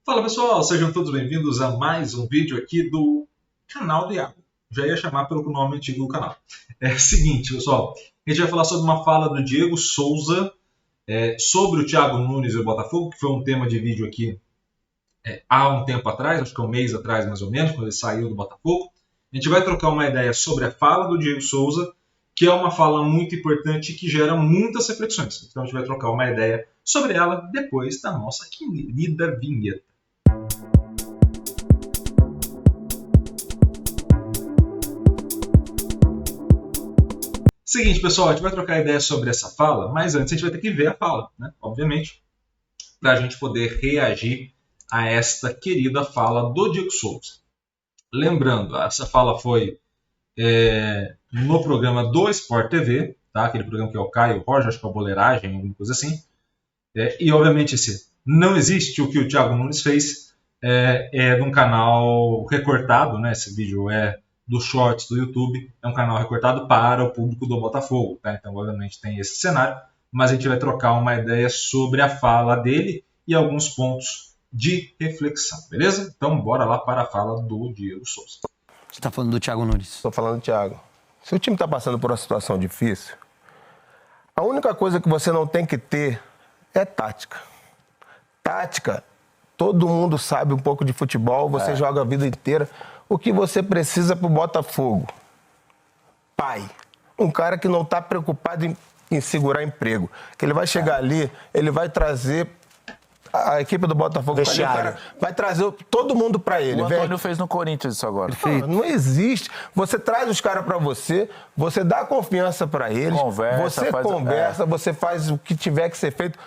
Fala pessoal, sejam todos bem-vindos a mais um vídeo aqui do canal do Iago. Já ia chamar pelo nome antigo do canal. É o seguinte, pessoal, a gente vai falar sobre uma fala do Diego Souza sobre o Thiago Nunes e o Botafogo, que foi um tema de vídeo aqui há um tempo atrás, acho que um mês atrás mais ou menos, quando ele saiu do Botafogo. A gente vai trocar uma ideia sobre a fala do Diego Souza, que é uma fala muito importante que gera muitas reflexões. Então a gente vai trocar uma ideia sobre ela depois da nossa querida vinheta. Seguinte, pessoal, a gente vai trocar ideia sobre essa fala, mas antes a gente vai ter que ver a fala, né? Obviamente, para a gente poder reagir a esta querida fala do Diego Souza. Lembrando, essa fala foi no programa do Sport TV, tá? Aquele programa que é o Caio Jorge, acho que é o Boleiragem, alguma coisa assim. E, obviamente, não existe o que o Thiago Nunes fez de um canal recortado, né? Esse vídeo é dos shorts do YouTube, é um canal recortado para o público do Botafogo, tá? Então, obviamente, tem esse cenário, mas a gente vai trocar uma ideia sobre a fala dele e alguns pontos de reflexão, beleza? Então, bora lá para a fala do Diego Souza. Você está falando do Thiago Nunes? Estou falando do Thiago. Se o time está passando por uma situação difícil, a única coisa que você não tem que ter é tática. Tática, todo mundo sabe um pouco de futebol, você joga a vida inteira. O que você precisa para o Botafogo? Pai. Um cara que não está preocupado em segurar emprego. Que ele vai chegar ali, ele vai trazer a equipe do Botafogo. Vestiário. Vai trazer todo mundo para ele. O Antônio fez no Corinthians isso agora. Não existe. Você traz os caras para você dá confiança para eles, você faz o que tiver que ser feito.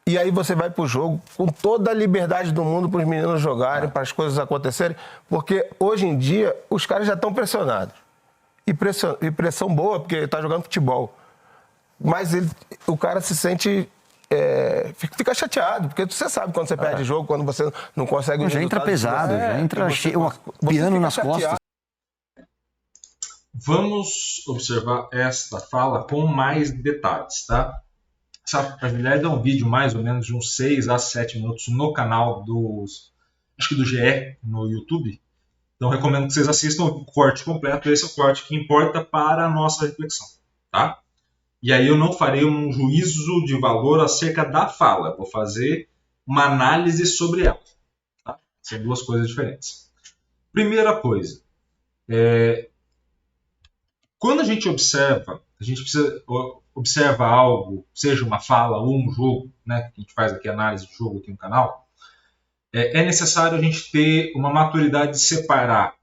E aí você vai pro jogo com toda a liberdade do mundo para os meninos jogarem, para as coisas acontecerem, porque hoje em dia os caras já estão pressionados. E pressão boa, porque ele está jogando futebol. Mas o cara se sente... fica chateado, porque você sabe quando você perde jogo, quando você não consegue... Já entra pesado, já entra piano nas costas. Vamos observar esta fala com mais detalhes, tá? Essa mulher dá um vídeo mais ou menos de uns 6 a 7 minutos no canal acho que do GE, no YouTube. Então recomendo que vocês assistam o corte completo. Esse é o corte que importa para a nossa reflexão, tá? E aí eu não farei um juízo de valor acerca da fala. Vou fazer uma análise sobre ela, tá? São duas coisas diferentes. Primeira coisa, quando a gente precisa observa algo, seja uma fala ou um jogo, né, que a gente faz aqui análise de jogo aqui no canal, é necessário a gente ter uma maturidade de separar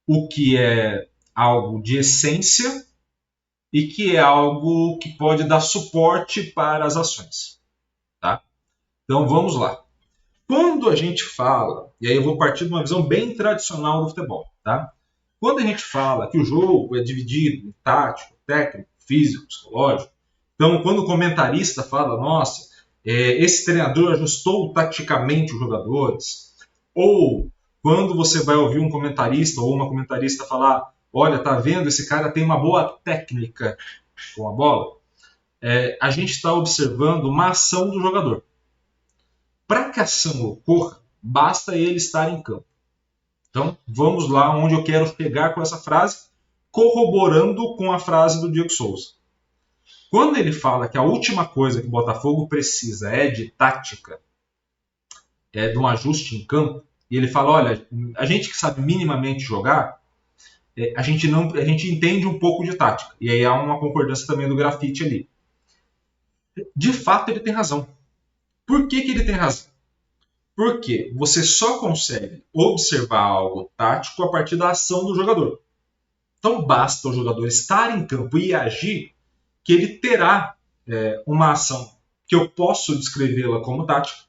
o que é algo de essência e que é algo que pode dar suporte para as ações, tá? Então vamos lá. Quando a gente fala, e aí eu vou partir de uma visão bem tradicional do futebol, tá? Quando a gente fala que o jogo é dividido em tático, técnico, físico, psicológico, então quando o comentarista fala, nossa, esse treinador ajustou taticamente os jogadores, ou quando você vai ouvir um comentarista ou uma comentarista falar, olha, tá vendo, esse cara tem uma boa técnica com a bola, a gente está observando uma ação do jogador. Para que a ação ocorra, basta ele estar em campo. Então, vamos lá onde eu quero pegar com essa frase, corroborando com a frase do Diego Souza. Quando ele fala que a última coisa que o Botafogo precisa é de tática, é de um ajuste em campo, e ele fala, olha, a gente que sabe minimamente jogar, a gente entende um pouco de tática. E aí há uma concordância também do grafite ali. De fato, ele tem razão. Por que ele tem razão? Porque você só consegue observar algo tático a partir da ação do jogador. Então basta o jogador estar em campo e agir que ele terá uma ação que eu posso descrevê-la como tática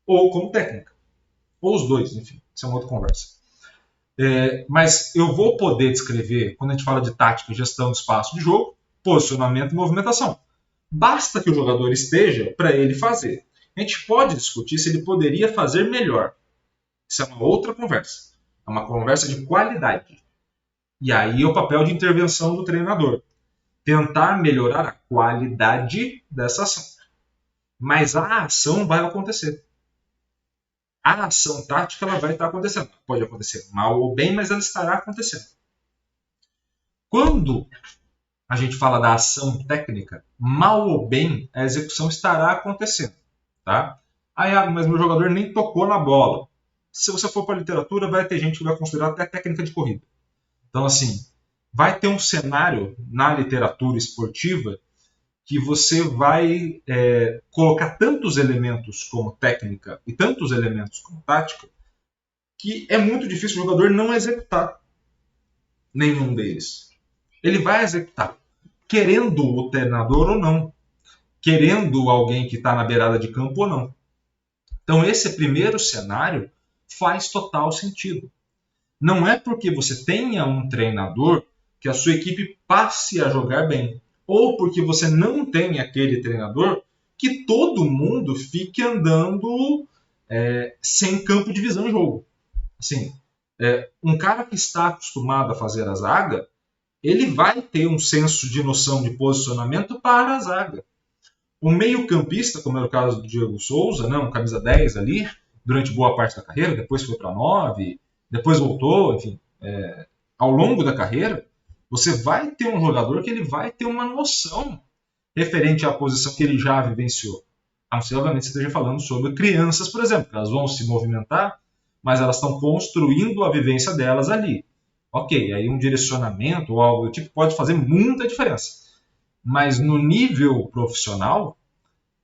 ou como técnica. Ou os dois, enfim. Isso é uma outra conversa. Mas eu vou poder descrever, quando a gente fala de tática e gestão do espaço de jogo, posicionamento e movimentação. Basta que o jogador esteja para ele fazer. A gente pode discutir se ele poderia fazer melhor. Isso é uma outra conversa. É uma conversa de qualidade. E aí é o papel de intervenção do treinador. Tentar melhorar a qualidade dessa ação. Mas a ação vai acontecer. a ação tática ela vai estar acontecendo. Pode acontecer mal ou bem, mas ela estará acontecendo. Quando a gente fala da ação técnica, mal ou bem, a execução estará acontecendo. Tá? Mas meu jogador nem tocou na bola. Se você for para a literatura, vai ter gente que vai considerar até técnica de corrida. Então, assim, vai ter um cenário na literatura esportiva que você vai colocar tantos elementos como técnica e tantos elementos como tática que é muito difícil o jogador não executar nenhum deles. Ele vai executar, querendo o treinador ou não, querendo alguém que está na beirada de campo ou não. Então esse primeiro cenário faz total sentido. Não é porque você tenha um treinador que a sua equipe passe a jogar bem, ou porque você não tem aquele treinador que todo mundo fique andando sem campo de visão em jogo. Assim, um cara que está acostumado a fazer a zaga, ele vai ter um senso de noção de posicionamento para a zaga. O meio-campista, como era o caso do Diego Souza, né, um camisa 10 ali, durante boa parte da carreira, depois foi para 9, depois voltou, enfim, ao longo da carreira, você vai ter um jogador que ele vai ter uma noção referente à posição que ele já vivenciou. A não ser, obviamente, você esteja falando sobre crianças, por exemplo, que elas vão se movimentar, mas elas estão construindo a vivência delas ali. Ok, aí um direcionamento ou algo do tipo pode fazer muita diferença. Mas no nível profissional,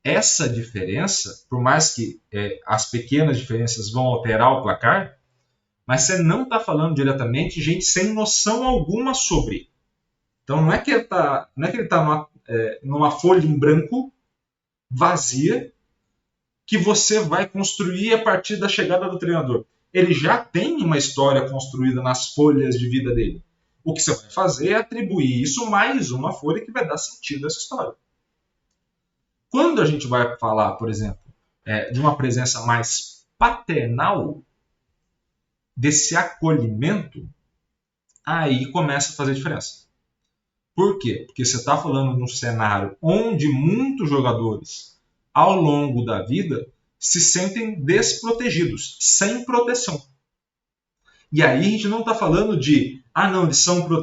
essa diferença, por mais que as pequenas diferenças vão alterar o placar, mas você não está falando diretamente de gente sem noção alguma sobre. Então não é que ele está numa folha em branco, vazia, que você vai construir a partir da chegada do treinador. Ele já tem uma história construída nas folhas de vida dele. O que você vai fazer é atribuir isso mais uma folha que vai dar sentido a essa história. Quando a gente vai falar, por exemplo, de uma presença mais paternal, desse acolhimento, aí começa a fazer diferença. Por quê? Porque você está falando de um cenário onde muitos jogadores, ao longo da vida, se sentem desprotegidos, sem proteção. E aí a gente não está falando de,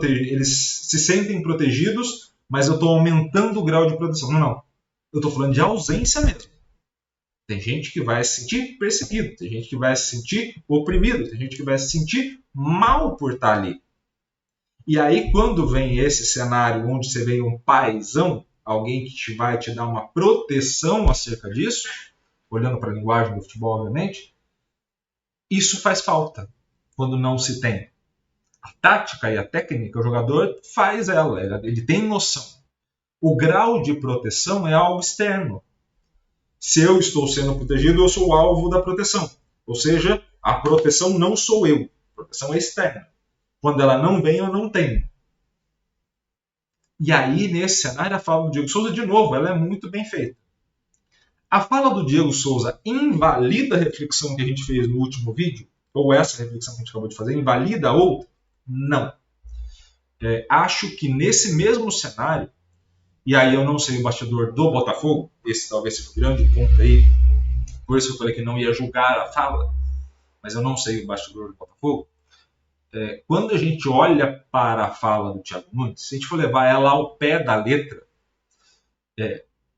eles se sentem protegidos, mas eu estou aumentando o grau de proteção. Não. Eu estou falando de ausência mesmo. Tem gente que vai se sentir perseguido, tem gente que vai se sentir oprimido, tem gente que vai se sentir mal por estar ali. E aí quando vem esse cenário onde você vê um paizão, alguém que vai te dar uma proteção acerca disso, olhando para a linguagem do futebol, obviamente, isso faz falta quando não se tem. A tática e a técnica, o jogador faz ele tem noção. O grau de proteção é algo externo. Se eu estou sendo protegido, eu sou o alvo da proteção. Ou seja, a proteção não sou eu. A proteção é externa. Quando ela não vem, eu não tenho. E aí, nesse cenário, a fala do Diego Souza, de novo, ela é muito bem feita. A fala do Diego Souza invalida a reflexão que a gente fez no último vídeo? Ou essa reflexão que a gente acabou de fazer, invalida a outra? Não. Acho que nesse mesmo cenário, e aí eu não sei o bastidor do Botafogo, esse talvez seja o grande ponto aí, por isso eu falei que não ia julgar a fala, mas eu não sei o bastidor do Botafogo. Quando a gente olha para a fala do Thiago Nunes, se a gente for levar ela ao pé da letra,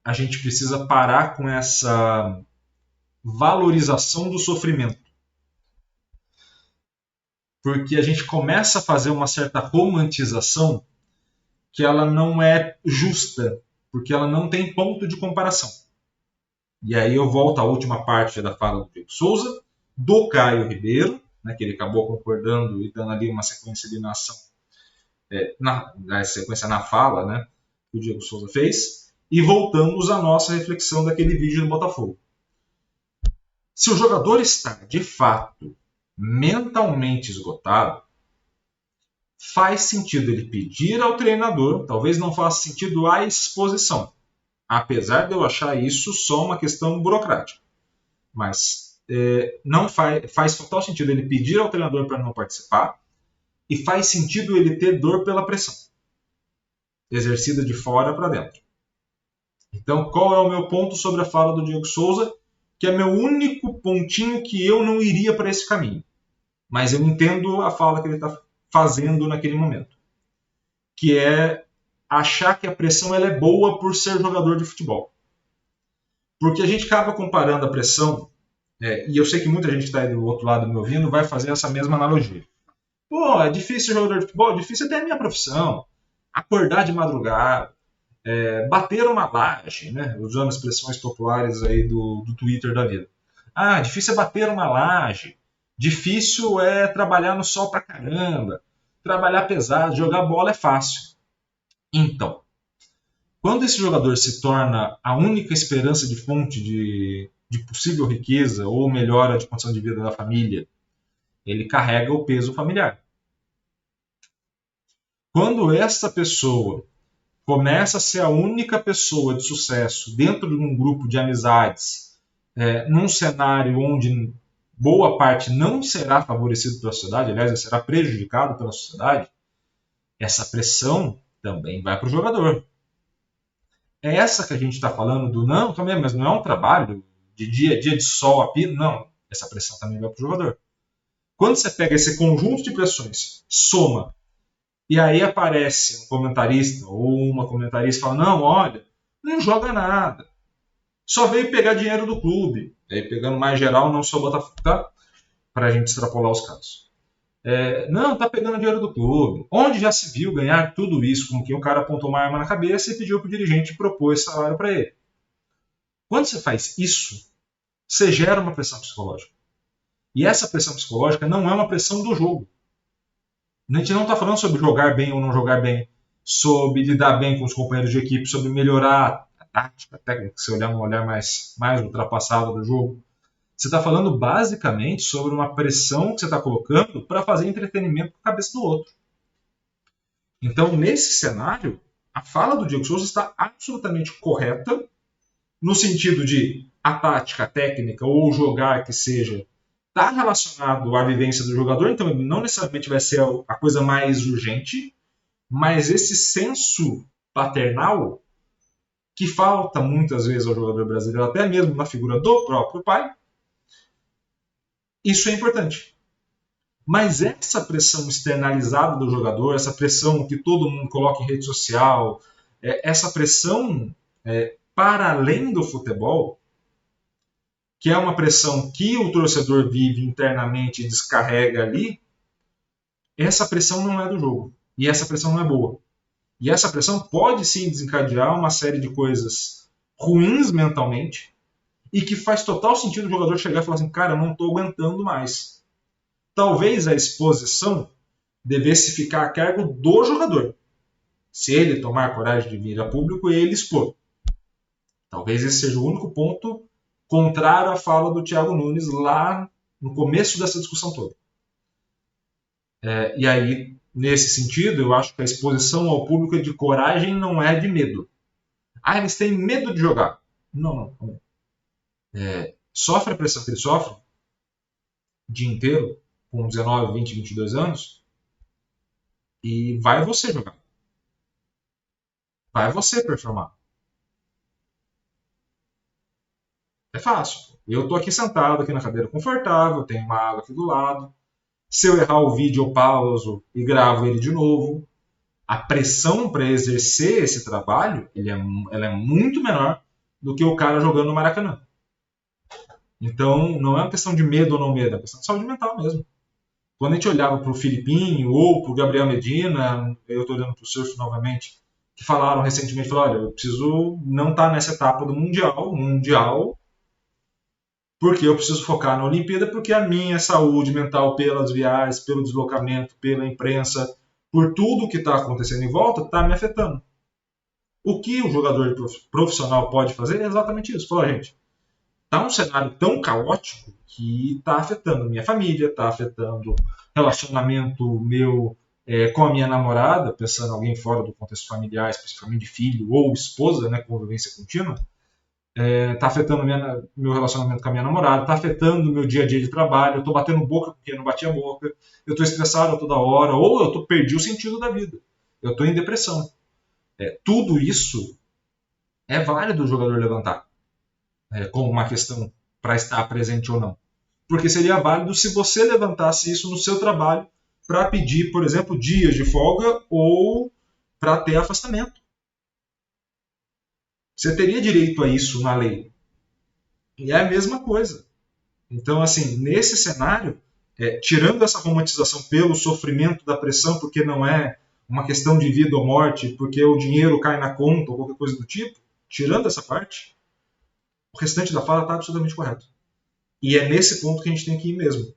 a gente precisa parar com essa valorização do sofrimento. Porque a gente começa a fazer uma certa romantização que ela não é justa, porque ela não tem ponto de comparação. E aí eu volto à última parte da fala do Diego Souza, do Caio Ribeiro, né, que ele acabou concordando e dando ali uma sequência de nação, na sequência na fala, né, que o Diego Souza fez, e voltamos à nossa reflexão daquele vídeo do Botafogo. Se o jogador está, de fato, mentalmente esgotado, faz sentido ele pedir ao treinador, talvez não faça sentido a exposição, apesar de eu achar isso só uma questão burocrática. Mas não faz total sentido ele pedir ao treinador para não participar e faz sentido ele ter dor pela pressão, exercida de fora para dentro. Então, qual é o meu ponto sobre a fala do Diego Souza? que é meu único pontinho que eu não iria para esse caminho. Mas eu entendo a fala que ele está fazendo naquele momento. Que é achar que a pressão ela é boa por ser jogador de futebol. Porque a gente acaba comparando a pressão, e eu sei que muita gente que está aí do outro lado me ouvindo vai fazer essa mesma analogia. Pô, é difícil ser jogador de futebol? Difícil até a minha profissão. Acordar de madrugada, bater uma laje, né? Usando expressões populares aí do Twitter da vida. Ah, difícil é bater uma laje. Difícil é trabalhar no sol pra caramba. Trabalhar pesado, jogar bola é fácil. Então, quando esse jogador se torna a única esperança de fonte de possível riqueza ou melhora de condição de vida da família, ele carrega o peso familiar. Quando essa pessoa começa a ser a única pessoa de sucesso dentro de um grupo de amizades, num cenário onde boa parte não será favorecido pela sociedade, aliás, será prejudicado pela sociedade, essa pressão também vai para o jogador. É essa que a gente está falando do não, também, mas não é um trabalho de dia a dia de sol a pino, não. Essa pressão também vai para o jogador. Quando você pega esse conjunto de pressões, soma, e aí aparece um comentarista ou uma comentarista e fala, não, olha, não joga nada. Só veio pegar dinheiro do clube. Aí pegando mais geral, não só Botafogo, tá? Para a gente extrapolar os casos. Não, tá pegando dinheiro do clube. Onde já se viu ganhar tudo isso com que o cara apontou uma arma na cabeça e pediu para o dirigente propor esse salário para ele. Quando você faz isso, você gera uma pressão psicológica. E essa pressão psicológica não é uma pressão do jogo. A gente não está falando sobre jogar bem ou não jogar bem, sobre lidar bem com os companheiros de equipe, sobre melhorar a tática, a técnica, se olhar num olhar mais ultrapassado do jogo. Você está falando basicamente sobre uma pressão que você está colocando para fazer entretenimento com a cabeça do outro. Então, nesse cenário, a fala do Diego Souza está absolutamente correta, no sentido de a tática, a técnica ou jogar que seja, está relacionado à vivência do jogador, então não necessariamente vai ser a coisa mais urgente, mas esse senso paternal que falta muitas vezes ao jogador brasileiro, até mesmo na figura do próprio pai, isso é importante. Mas essa pressão externalizada do jogador, essa pressão que todo mundo coloca em rede social, essa pressão para além do futebol, que é uma pressão que o torcedor vive internamente e descarrega ali, essa pressão não é do jogo. E essa pressão não é boa. E essa pressão pode sim desencadear uma série de coisas ruins mentalmente e que faz total sentido o jogador chegar e falar assim, cara, eu não estou aguentando mais. Talvez a exposição devesse ficar a cargo do jogador. Se ele tomar coragem de vir a público, ele expor. Talvez esse seja o único ponto contrário à fala do Thiago Nunes lá no começo dessa discussão toda. E aí, nesse sentido, eu acho que a exposição ao público é de coragem, não é de medo. Ah, eles têm medo de jogar. Não. Sofre a pressão que ele sofre o dia inteiro, com 19, 20, 22 anos, e vai você jogar. Vai você performar. É fácil. Eu estou aqui sentado, aqui na cadeira confortável, tenho uma água aqui do lado. Se eu errar o vídeo, eu pauso e gravo ele de novo. A pressão para exercer esse trabalho ela é muito menor do que o cara jogando no Maracanã. Então, não é uma questão de medo ou não medo, é uma questão de saúde mental mesmo. Quando a gente olhava para o Filipinho ou para o Gabriel Medina, eu estou olhando para o Surf novamente, que falaram recentemente, olha, eu preciso não estar nessa etapa do Mundial, porque eu preciso focar na Olimpíada, porque a minha saúde mental, pelas viagens, pelo deslocamento, pela imprensa, por tudo que está acontecendo em volta, está me afetando. O que o jogador profissional pode fazer é exatamente isso. Falar, gente, está um cenário tão caótico que está afetando minha família, está afetando relacionamento meu com a minha namorada, pensando em alguém fora do contexto familiar, especificamente de filho ou esposa, né, convivência contínua, está afetando meu relacionamento com a minha namorada, está afetando o meu dia a dia de trabalho, eu estou batendo boca porque eu não batia boca, eu estou estressado toda hora, ou eu perdi o sentido da vida, eu estou em depressão. Tudo isso é válido o jogador levantar como uma questão para estar presente ou não. Porque seria válido se você levantasse isso no seu trabalho para pedir, por exemplo, dias de folga ou para ter afastamento. Você teria direito a isso na lei. E é a mesma coisa. Então, assim, nesse cenário, tirando essa romantização pelo sofrimento da pressão, porque não é uma questão de vida ou morte, porque o dinheiro cai na conta ou qualquer coisa do tipo, tirando essa parte, o restante da fala está absolutamente correto. E é nesse ponto que a gente tem que ir mesmo.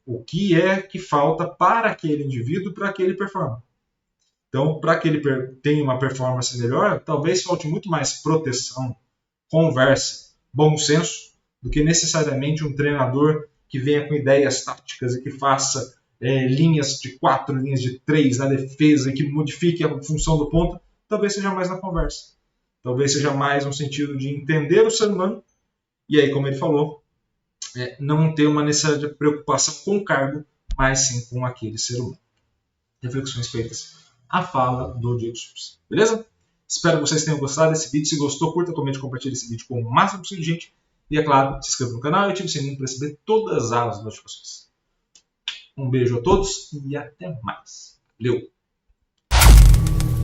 O que é que falta para aquele indivíduo para que ele performe? Então, para que ele tenha uma performance melhor, talvez falte muito mais proteção, conversa, bom senso, do que necessariamente um treinador que venha com ideias táticas e que faça linhas de 4, linhas de 3 na defesa e que modifique a função do ponta. Talvez seja mais na conversa. Talvez seja mais no sentido de entender o ser humano e aí, como ele falou, não ter uma necessária preocupação com o cargo, mas sim com aquele ser humano. Reflexões feitas à fala do Diego Souza. Beleza? Espero que vocês tenham gostado desse vídeo. Se gostou, curta, comente e compartilhe esse vídeo com o máximo possível de gente. E é claro, se inscreva no canal e ative o sininho para receber todas as notificações. Um beijo a todos e até mais. Valeu!